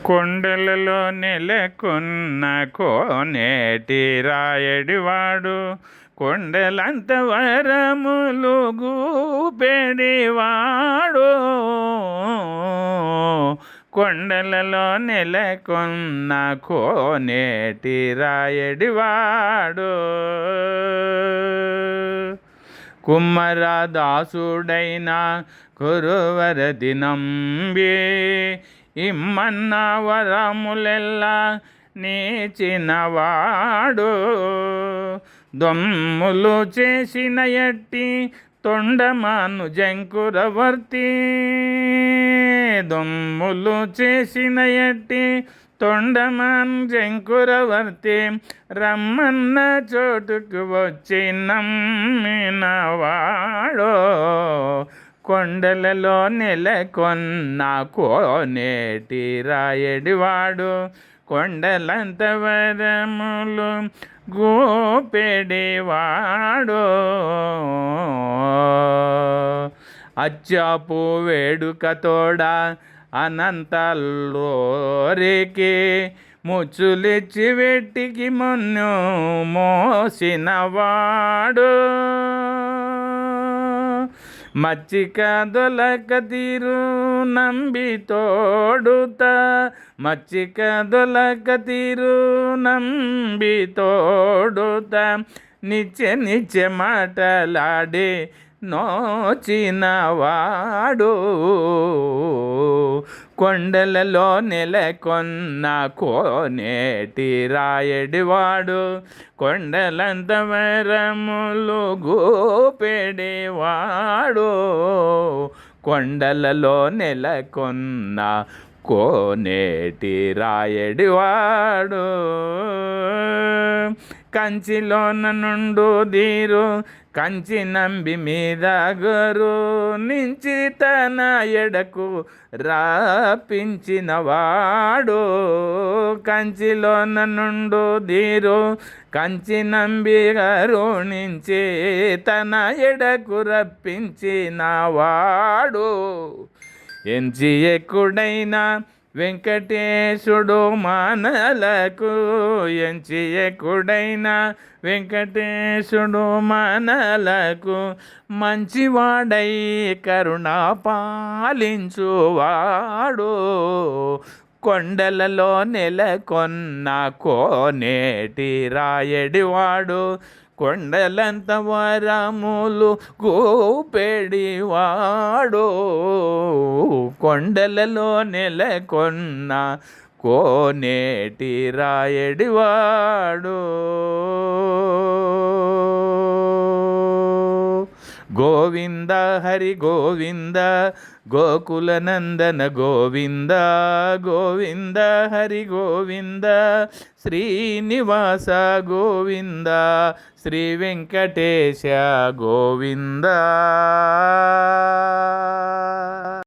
కొండలలో నెలకొన్న కోనేటి రాయడివాడు, కొండలంత వరములు గూపెడివాడు. కొండలలో నెలకొన్న కోనేటి రాయడివాడు, కుమ్మరదాసుడైన కురువరది నంబి, ఇమ్మన్న వరములెల్లా నీచినవాడు. దొమ్ములు చేసిన ఎట్టి తొండమాను జంకురవర్తి, దొమ్ములు చేసిన ఎట్టి తొండమాన్ జంకురవర్తి, రమ్మన్న చోటుకు వచ్చి నమ్మినవాడో. కొండలలో నెలకొన్న కోనేటి రాయడివాడు, కొండలంత వరములు గోపెడివాడు. అచ్చాపు వేడుక తోడ అనంతల్లోరికి, ముచ్చులిచ్చి వెట్టికి మొన్ను మోసినవాడు. మచ్చిక దొలక తీరు నంబి తోడుత, మచ్చిక దొలక తీరు నంబి తోడుత, నిత్య మాటలాడి నోచినవాడు. కొండలలో నెలకొన్న కోనేటి రాయడివాడు, కొండలంత వరములు గోపెడివాడు. కొండలలో నెలకొన్న కోనేటి రాయడివాడు, కంచిలోన నుండు దీరు కంచి నంబి మీద గరు నుంచి తన ఎడకు రాపించినవాడు. కంచిలోన నుండు దీరు కంచి నంబి గారు నుంచి తన ఎడకు రప్పించినవాడు. ఎంచి ఎక్కుడైన వెంకటేశుడు మనలకు, ఎంచి ఎక్కుడైన వెంకటేశుడు మనలకు, మంచివాడై కరుణ పాలించువాడు. కొండలలో నెలకొన్న కోనేటి రాయడివాడు, కొండలంత వరములు గోపెడివాడు. కొండలలో నెలకొన్న కోనేటి రాయడివాడు. గోవింద హరి గోవింద, గోకుల నందన గోవింద, గోవింద హరి గోవింద, శ్రీనివాస గోవింద, శ్రీ వెంకటేశ గోవింద.